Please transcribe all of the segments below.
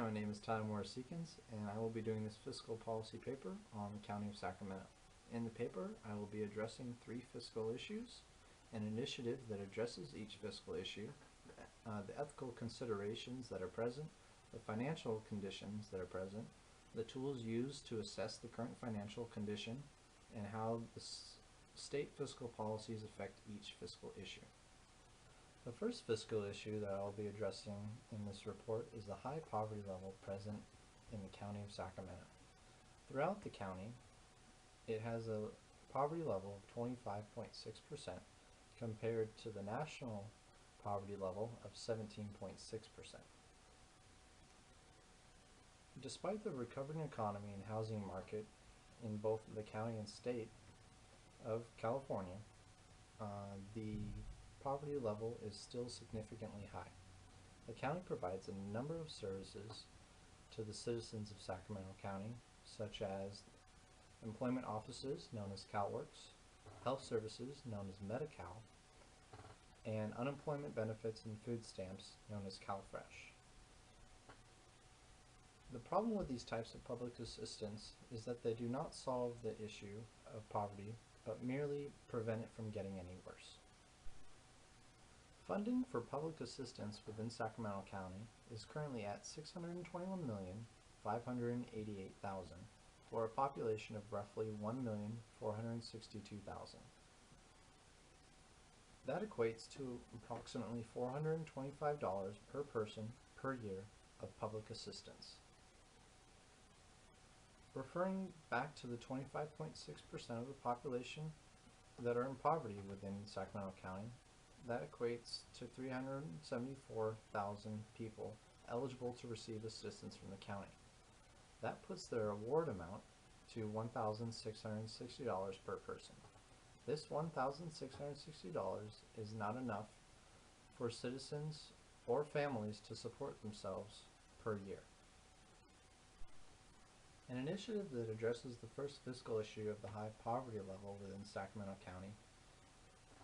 My name is Tyler Morris-Seekins, and I will be doing this fiscal policy paper on the County of Sacramento. In the paper, I will be addressing 3 fiscal issues, an initiative that addresses each fiscal issue, the ethical considerations that are present, the financial conditions that are present, the tools used to assess the current financial condition, and how the state fiscal policies affect each fiscal issue. The first fiscal issue that I'll be addressing in this report is the high poverty level present in the County of Sacramento. Throughout the county, it has a poverty level of 25.6% compared to the national poverty level of 17.6%. Despite the recovering economy and housing market in both the county and state of California, the poverty level is still significantly high. The county provides a number of services to the citizens of Sacramento County, such as employment offices known as CalWorks, health services known as Medi-Cal, and unemployment benefits and food stamps known as CalFresh. The problem with these types of public assistance is that they do not solve the issue of poverty, but merely prevent it from getting any worse. Funding for public assistance within Sacramento County is currently at $621,588,000 for a population of roughly 1,462,000. That equates to approximately $425 per person per year of public assistance. Referring back to the 25.6% of the population that are in poverty within Sacramento County, that equates to 374,000 people eligible to receive assistance from the county. That puts their award amount to $1,660 per person. This $1,660 is not enough for citizens or families to support themselves per year. An initiative that addresses the first fiscal issue of the high poverty level within Sacramento County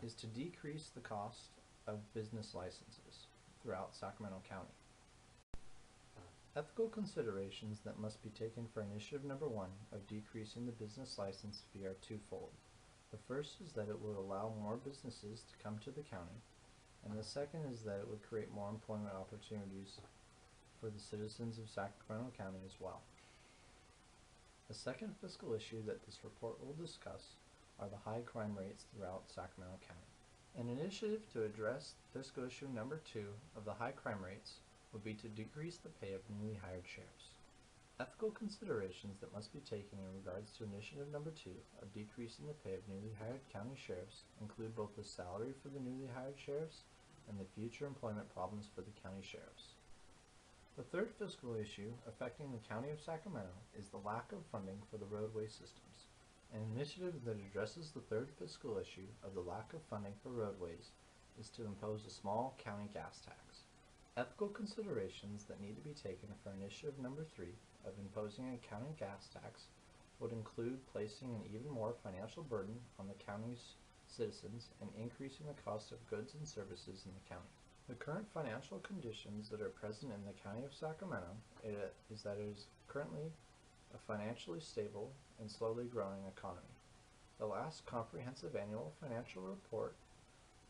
is to decrease the cost of business licenses throughout Sacramento County. Ethical considerations that must be taken for initiative number 1 of decreasing the business license fee are twofold. The first is that it would allow more businesses to come to the county, and the second is that it would create more employment opportunities for the citizens of Sacramento County as well. The second fiscal issue that this report will discuss are the high crime rates throughout Sacramento County. An initiative to address fiscal issue number 2 of the high crime rates would be to decrease the pay of newly hired sheriffs. Ethical considerations that must be taken in regards to initiative number 2 of decreasing the pay of newly hired county sheriffs include both the salary for the newly hired sheriffs and the future employment problems for the county sheriffs. The third fiscal issue affecting the County of Sacramento is the lack of funding for the roadway systems. An initiative that addresses the third fiscal issue of the lack of funding for roadways is to impose a small county gas tax. Ethical considerations that need to be taken for initiative number 3 of imposing a county gas tax would include placing an even more financial burden on the county's citizens and increasing the cost of goods and services in the county. The current financial conditions that are present in the County of Sacramento is that it is currently a financially stable and slowly growing economy. The last comprehensive annual financial report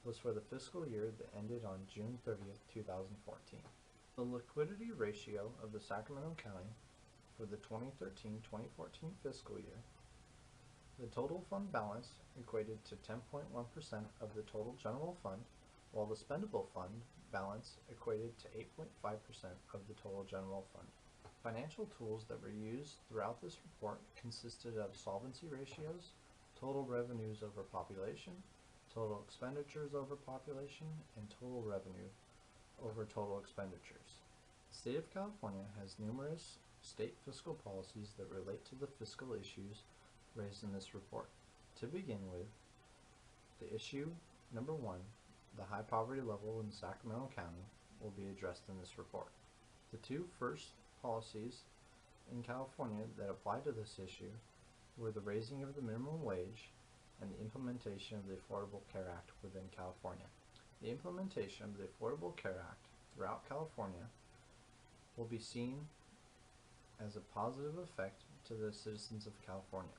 was for the fiscal year that ended on June 30th, 2014. The liquidity ratio of the Sacramento County for the 2013-2014 fiscal year, the total fund balance equated to 10.1% of the total general fund, while the spendable fund balance equated to 8.5% of the total general fund. Financial tools that were used throughout this report consisted of solvency ratios, total revenues over population, total expenditures over population, and total revenue over total expenditures. The state of California has numerous state fiscal policies that relate to the fiscal issues raised in this report. To begin with, the issue number 1, the high poverty level in Sacramento County, will be addressed in this report. The two first policies in California that apply to this issue were the raising of the minimum wage and the implementation of the Affordable Care Act within California. The implementation of the Affordable Care Act throughout California will be seen as a positive effect to the citizens of California.